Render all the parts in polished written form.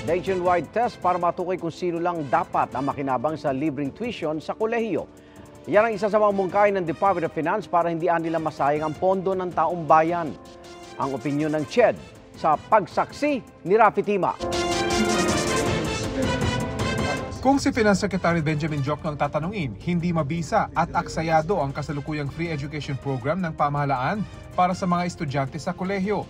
nationwide test para matukoy kung sino lang dapat ang makinabang sa libreng tuition sa kolehiyo. Yan ang isa sa mga mungkahi ng Department of Finance para hindi nila masayang ang pondo ng taong bayan. Ang opinyon ng CHED sa pagsaksi ni Rafi Tima. Kung si Finance Secretary Benjamin Diokno ang tatanungin, hindi mabisa at aksayado ang kasalukuyang free education program ng pamahalaan para sa mga estudyante sa kolehiyo.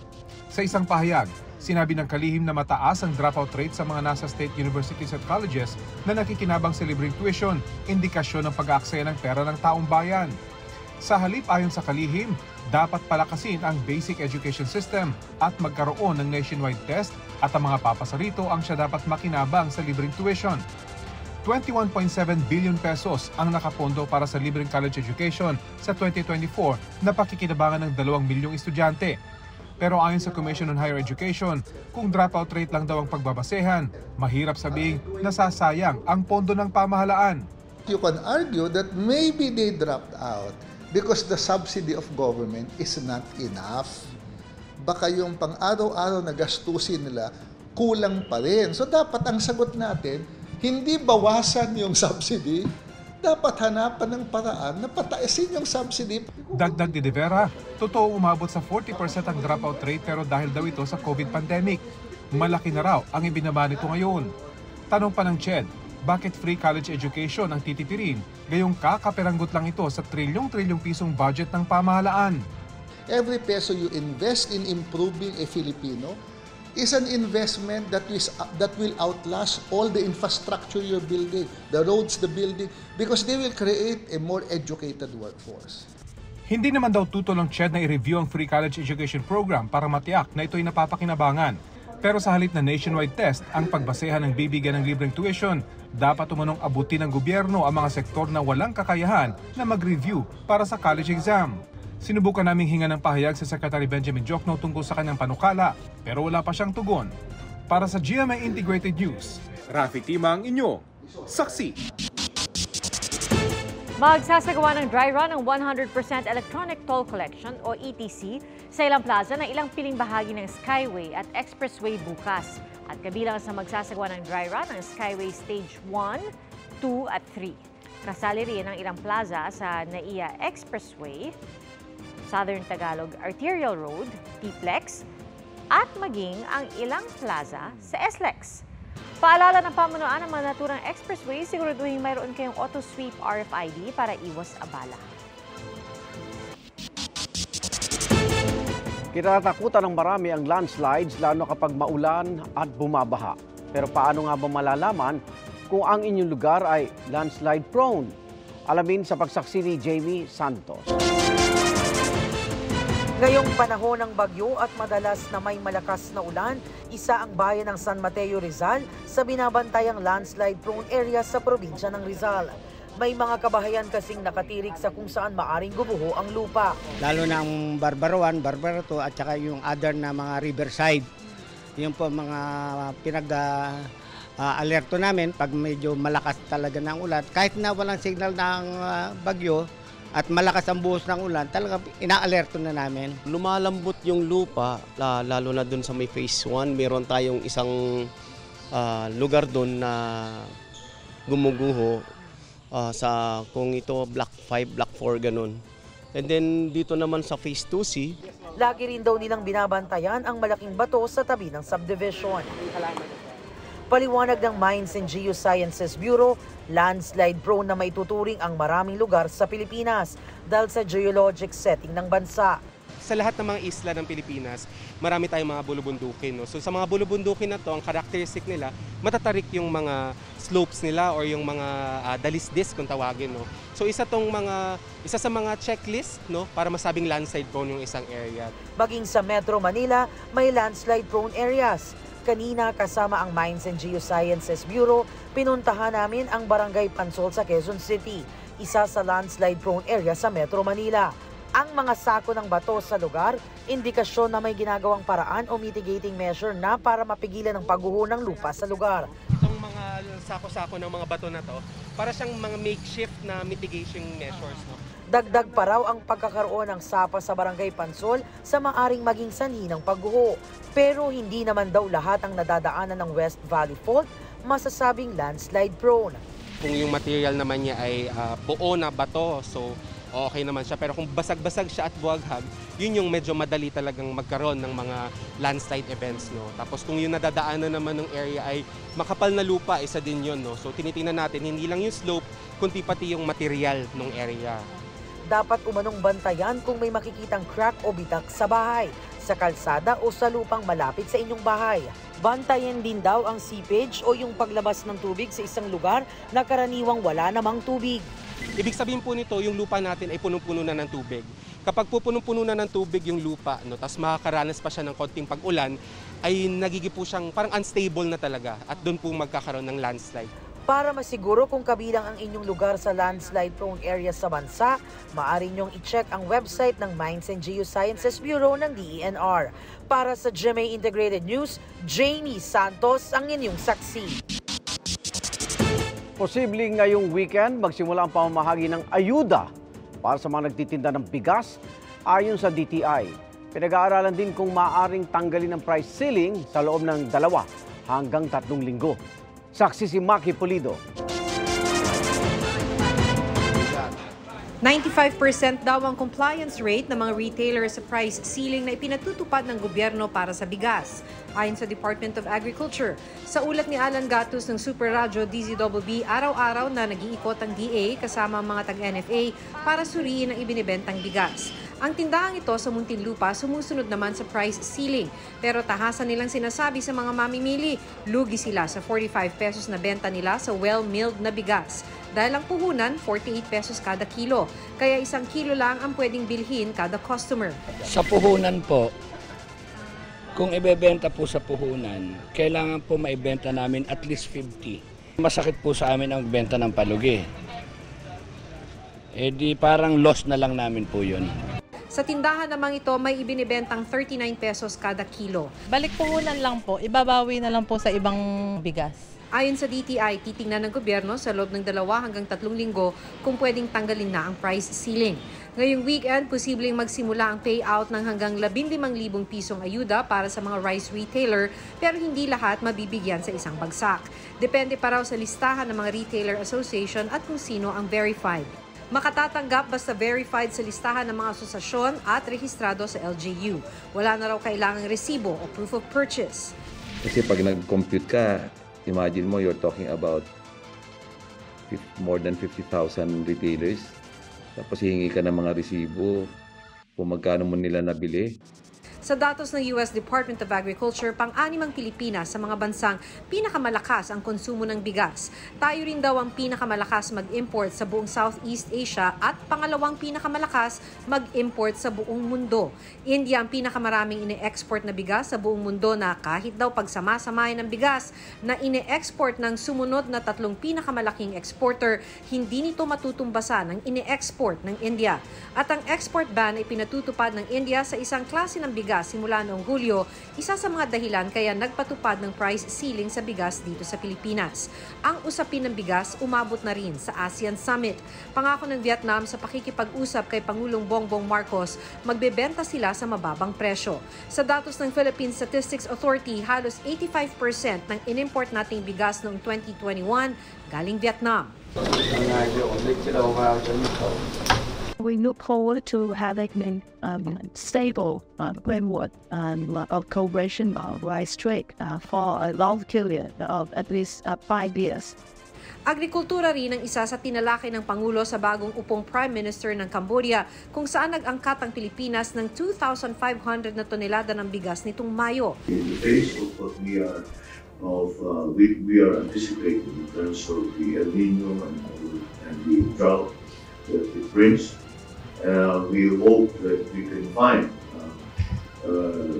Sa isang pahayag, sinabi ng kalihim na mataas ang dropout rate sa mga nasa state universities at colleges na nakikinabang sa libreng tuition, indikasyon ng pag-aaksaya ng pera ng taong bayan. Sa halip ayon sa kalihim, dapat palakasin ang basic education system at magkaroon ng nationwide test at ang mga papasa rito ang siya dapat makinabang sa libreng tuition. 21.7 billion pesos ang nakapondo para sa libreng college education sa 2024 na pakikinabangan ng 2 milyong estudyante. Pero ayon sa Commission on Higher Education, kung dropout rate lang daw ang pagbabasehan, mahirap sabihing nasasayang ang pondo ng pamahalaan. You can argue that maybe they dropped out because the subsidy of government is not enough. Baka yung pang-araw-araw na gastusin nila, kulang pa rin. So dapat ang sagot natin, hindi bawasan yung subsidy, dapat hanapan ng paraan na pataasin yung subsidy. Dagdag ni De Vera, totoo umabot sa 40% ang dropout rate pero dahil daw ito sa COVID pandemic. Malaki na raw ang ibinaba nito ngayon. Tanong pa ng CHED, bakit free college education ang titipirin? Gayong kakaperanggot lang ito sa trilyong-trilyong pisong budget ng pamahalaan. Every peso you invest in improving a Filipino is an investment that will outlast all the infrastructure you're building, the roads, the building, because they will create a more educated workforce. Hindi naman daw tutol ang CHED na i-review ang free college education program para matiyak na ito'y napapakinabangan. Pero sa halip na nationwide test ang pagbasehan ng bibigyan ng libreng tuition, dapat umunong abutin ng gobyerno ang mga sektor na walang kakayahan na mag-review para sa college exam. Sinubukan naming hinga ng pahayag sa Secretary Benjamin Diokno tungkol sa kanyang panukala, pero wala pa siyang tugon. Para sa GMA Integrated News, Rafi Tima ang inyo, saksi. Magsasagawa ng dry run ang 100% Electronic Toll Collection o ETC sa ilang plaza ng ilang piling bahagi ng Skyway at Expressway bukas. At kabilang sa magsasagawa ng dry run ang Skyway Stage 1, 2 at 3. Kasali rin ang ilang plaza sa NAIA Expressway, Southern Tagalog Arterial Road, T-Plex, at maging ang ilang plaza sa SLEX. Paalala ng pamunuan ng mga naturang expressway, siguraduhin mayroon kayong auto-sweep RFID para iwas abala. Kinatakutan ng marami ang landslides lalo kapag maulan at bumabaha. Pero paano nga ba malalaman kung ang inyong lugar ay landslide prone? Alamin sa pagsaksi ni Jamie Santos. Ngayong panahon ng bagyo at madalas na may malakas na ulan, isa ang bayan ng San Mateo, Rizal sa binabantayang landslide-prone area sa probinsya ng Rizal. May mga kabahayan kasing nakatirik sa kung saan maaring gubuho ang lupa. Lalo na ang Barbaro 1, Barbaro 2 at saka yung other na mga riverside. Yung po mga alerto namin pag medyo malakas talaga ng ulan. Kahit na walang signal ng bagyo, at malakas ang buhos ng ulan, talaga ina-alerto na namin. Lumalambot yung lupa, lalo na dun sa may phase 1. Meron tayong isang lugar dun na gumuguho sa kung ito block 5, block 4, ganun. And then dito naman sa phase 2C. Lagi rin daw nilang binabantayan ang malaking bato sa tabi ng subdivision. Paliwanag ng Mines and Geosciences Bureau, landslide prone na may tuturing ang maraming lugar sa Pilipinas dahil sa geologic setting ng bansa. Sa lahat ng mga isla ng Pilipinas, marami tayong mga bulubundukin. No? So sa mga bulubundukin na to, ang characteristic nila, matatarik yung mga slopes nila or yung mga dalisdis kung tawagin. No? So isa sa mga checklist, no, para masabing landslide prone yung isang area. Maging sa Metro Manila, may landslide prone areas. Kanina kasama ang Mines and Geosciences Bureau, pinuntahan namin ang Barangay Pansol sa Quezon City, isa sa landslide-prone area sa Metro Manila. Ang mga sako ng bato sa lugar, indikasyon na may ginagawang paraan o mitigating measure na para mapigilan ang pagguho ng lupa sa lugar. Itong mga sako-sako ng mga bato na to, para siyang mga makeshift na mitigation measures. No? Dagdag pa raw ang pagkakaroon ng sapa sa Barangay Pansol sa maaring maging sanhi ng pagguho. Pero hindi naman daw lahat ang nadadaanan ng West Valley Fault masasabing landslide prone. Kung yung material naman niya ay buo na bato, so okay naman siya. Pero kung basag-basag siya at buwaghag, yun yung medyo madali talagang magkaroon ng mga landslide events. No? Tapos kung yung nadadaanan naman ng area ay makapal na lupa, isa din yun. No? So tinitingnan natin, hindi lang yung slope, kundi pati yung material ng area. Dapat umanong bantayan kung may makikitang crack o bitak sa bahay, sa kalsada o sa lupang malapit sa inyong bahay. Bantayan din daw ang seepage o yung paglabas ng tubig sa isang lugar na karaniwang wala namang tubig. Ibig sabihin po nito, yung lupa natin ay punong-puno na ng tubig. Kapag punong-puno na ng tubig yung lupa, no, tapos makakaranas pa siya ng konting pag-ulan, ay nagiging po siyang parang unstable na talaga at doon po magkakaroon ng landslide. Para masiguro kung kabilang ang inyong lugar sa landslide-prone areas sa bansa, maaari niyong i-check ang website ng Mines and Geosciences Bureau ng DENR. Para sa GMA Integrated News, Jamie Santos ang inyong saksi. Posibleng ngayong weekend magsimula ang pamamahagi ng ayuda para sa mga nagtitinda ng bigas ayon sa DTI. Pinag-aaralan din kung maaaring tanggalin ang price ceiling sa loob ng 2 hanggang 3 linggo. Saksi si Maki Pulido. 95% daw ang compliance rate ng mga retailer sa price ceiling na ipinatutupad ng gobyerno para sa bigas, ayon sa Department of Agriculture. Sa ulat ni Alan Gatus ng Super Radyo DZBB, araw-araw na nag-iikot ang DA kasama ang mga taga-NFA para suriin ang ibinibentang bigas. Ang tindahang ito sa Muntinlupa sumusunod naman sa price ceiling. Pero tahasan nilang sinasabi sa mga mamimili, lugi sila sa 45 pesos na benta nila sa well-milled na bigas. Dahil ang puhunan, 48 pesos kada kilo. Kaya 1 kilo lang ang pwedeng bilhin kada customer. Sa puhunan po, kung ibebenta po sa puhunan, kailangan po maibenta namin at least 50. Masakit po sa amin ang benta ng palugi. Eh di parang loss na lang namin po yun. Sa tindahan namang ito, may ibinibentang 39 pesos kada kilo. Balik puhunan lang po, ibabawi na lang po sa ibang bigas. Ayon sa DTI, titingnan ng gobyerno sa loob ng 2 hanggang 3 linggo kung pwedeng tanggalin na ang price ceiling. Ngayong weekend, posibleng magsimula ang payout ng hanggang 15,000 pisong ayuda para sa mga rice retailer, pero hindi lahat mabibigyan sa isang bagsak. Depende pa raw sa listahan ng mga retailer association at kung sino ang verified. Makatatanggap basta verified sa listahan ng mga asosasyon at rehistrado sa LGU. Wala na raw kailangang resibo o proof of purchase. Kasi pag nag-compute ka, imagine mo you're talking about more than 50,000 retailers. Tapos hihingi ka ng mga resibo kung magkano mo nila nabili. Sa datos ng US Department of Agriculture, pang-anim ang Pilipinas sa mga bansang pinakamalakas ang konsumo ng bigas. Tayo rin daw ang pinakamalakas mag-import sa buong Southeast Asia at pangalawang pinakamalakas mag-import sa buong mundo. India ang pinakamaraming ine-export na bigas sa buong mundo na kahit daw pagsama-samahin ng bigas na ine-export ng sumunod na 3 pinakamalaking exporter, hindi nito matutumbasan ang ine-export ng India. At ang export ban ay pinatutupad ng India sa isang klase ng bigas simula noong Hulyo, isa sa mga dahilan kaya nagpatupad ng price ceiling sa bigas dito sa Pilipinas. Ang usapin ng bigas umabot na rin sa ASEAN Summit. Pangako ng Vietnam sa pakikipag-usap kay Pangulong Bongbong Marcos, magbebenta sila sa mababang presyo. Sa datos ng Philippine Statistics Authority, halos 85% ng inimport nating bigas noong 2021 galing Vietnam. We look forward to having stable framework of cooperation of rice trade for a long period of at least 5 years. Agrikultura rin ang isa sa tinalakay ng Pangulo sa bagong upong Prime Minister ng Cambodia kung saan nag-angkat ang Pilipinas ng 2,500 na tonelada ng bigas nitong Mayo. In the face of what we are anticipating in terms of the El Nino and the drought that it brings, we hope that we can find an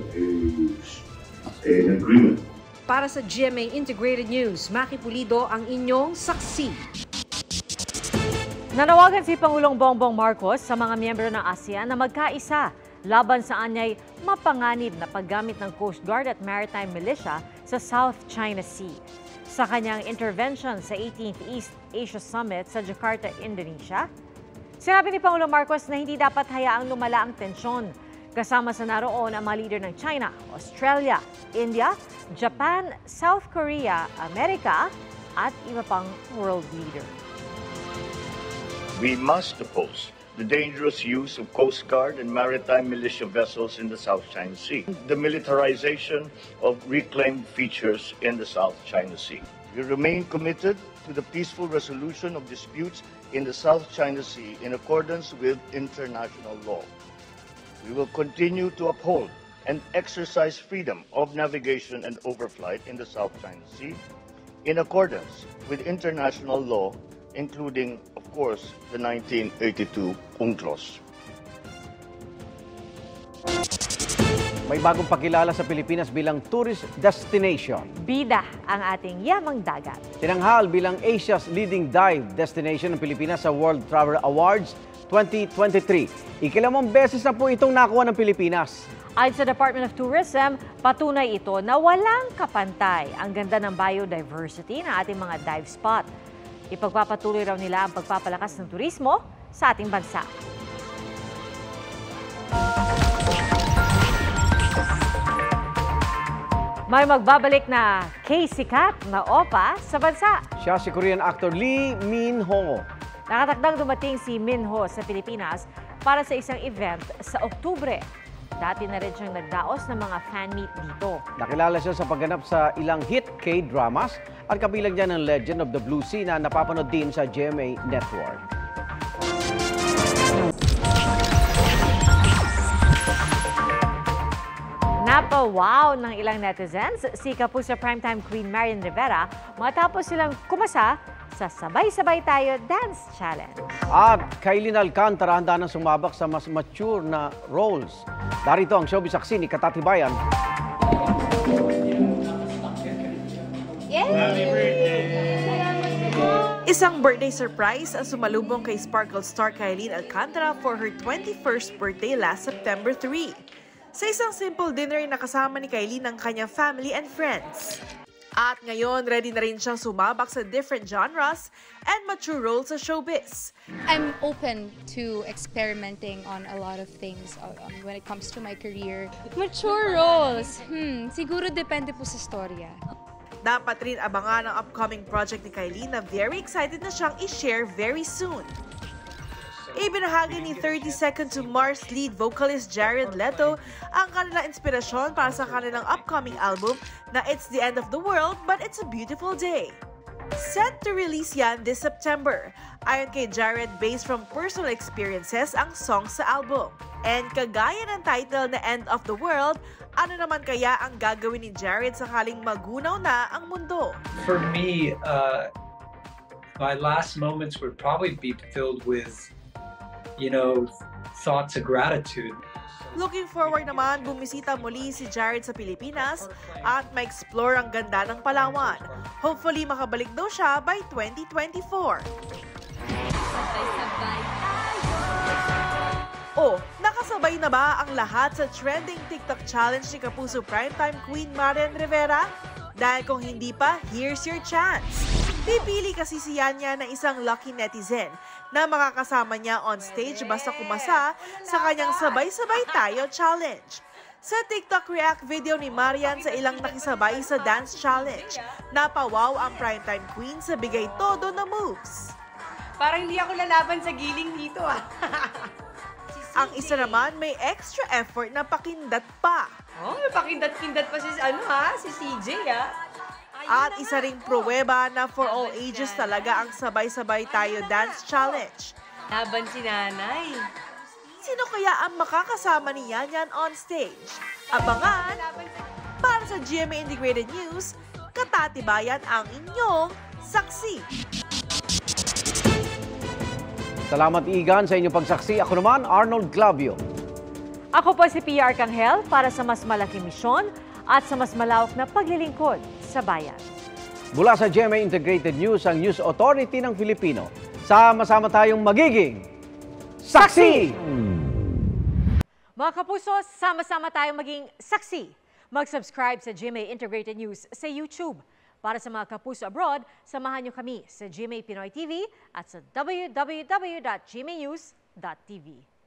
agreement. Para sa GMA Integrated News, Maki Pulido ang inyong saksi. Nanawagan si Pangulong Bongbong Marcos sa mga miyembro ng ASEAN na magkaisa laban sa anyay mapanganib na paggamit ng Coast Guard at Maritime Militia sa South China Sea. Sa kanyang intervention sa 18th East Asia Summit sa Jakarta, Indonesia, Sinabi ni Pangulong Marcos na hindi dapat hayaang lumala ang tensyon. Kasama sa naroon ang mga leader ng China, Australia, India, Japan, South Korea, Amerika at iba pang world leader. We must oppose the dangerous use of Coast Guard and maritime militia vessels in the South China Sea, the militarization of reclaimed features in the South China Sea. We remain committed to the peaceful resolution of disputes in the South China Sea in accordance with international law. We will continue to uphold and exercise freedom of navigation and overflight in the South China Sea in accordance with international law, including, of course, the 1982 UNCLOS. May bagong pakilala sa Pilipinas bilang tourist destination. Bida ang ating yamang dagat. Tinanghal bilang Asia's leading dive destination ng Pilipinas sa World Travel Awards 2023. Ikilamang beses na po itong nakuha ng Pilipinas. Ayon sa Department of Tourism, patunay ito na walang kapantay ang ganda ng biodiversity ng ating mga dive spot. Ipagpapatuloy raw nila ang pagpapalakas ng turismo sa ating bansa. May magbabalik na K-sikat na OPA sa bansa. Siya si Korean actor Lee Min-ho. Nakatakdang dumating si Min-ho sa Pilipinas para sa isang event sa Oktubre. Dati na rin siyang nagdaos ng mga fan meet dito. Nakilala siya sa pagganap sa ilang hit K-dramas at kabilang niya ng Legend of the Blue Sea na napapanood din sa GMA Network. Napa-wow ng ilang netizens si Kapuso Primetime Queen Marian Rivera matapos silang kumasa sa Sabay-Sabay Tayo Dance Challenge. At Kailin Alcantara handa nang sumabak sa mas mature na roles. Darito ang showbiz saksi ni Katatibayan. Isang birthday surprise ang sumalubong kay Sparkle star Kailin Alcantara for her 21st birthday last September 3. Sa isang simple dinner na kasama ni Kailin ang kanyang family and friends. At ngayon, ready na rin siyang sumabak sa different genres and mature roles sa showbiz. I'm open to experimenting on a lot of things when it comes to my career. Mature roles? Siguro depende po sa storya. Dapat rin abangan ang upcoming project ni Kailin na very excited na siyang i-share very soon. Ibinahagi ni 30 Seconds to Mars lead vocalist Jared Leto ang kanilang inspirasyon para sa kanilang upcoming album na It's the End of the World But It's a Beautiful Day. Set to release yan this September. Ayon kay Jared, based from personal experiences ang song sa album. And kagaya ng title na End of the World, ano naman kaya ang gagawin ni Jared sakaling magunaw na ang mundo? For me, my last moments would probably be filled with thoughts of gratitude. Looking forward naman, bumisita muli si Jared sa Pilipinas at ma-explore ang ganda ng Palawan. Hopefully, makabalik daw siya by 2024. Nakasabay na ba ang lahat sa trending TikTok challenge ni Kapuso Primetime Queen Marian Rivera? Dahil kung hindi pa, here's your chance. Pipili kasi si Yanya na isang lucky netizen na makakasama niya on stage basta kumasa sa kanyang Sabay-Sabay Tayo Challenge. Sa TikTok React video ni Marian sa ilang nakisabay sa dance challenge, napawaw ang Primetime Queen sa bigay todo na moves. Parang hindi ako lalaban sa giling dito Ang isa naman may extra effort na pakindat pa. May pakindat-kindat pa si CJ At isa ring pruweba na for all ages talaga ang Sabay-Sabay Tayo Dance Challenge. Laban si nanay. Sino kaya ang makakasama ni Yanyan on stage? Abangan! Para sa GMA Integrated News, Katatibayan ang inyong saksi. Salamat Igan sa inyong pagsaksi. Ako naman, Arnold Clavio. Ako po si Pia Arcangel para sa mas malaking misyon at sa mas malawak na paglilingkod sa bayan. Mula sa GMA Integrated News, ang News Authority ng Filipino. Sama-sama tayong magiging saksi! Mga kapuso, sama-sama tayong maging saksi. Mag-subscribe sa GMA Integrated News sa YouTube. Para sa mga kapuso abroad, samahan niyo kami sa GMA Pinoy TV at sa www.gmanews.tv.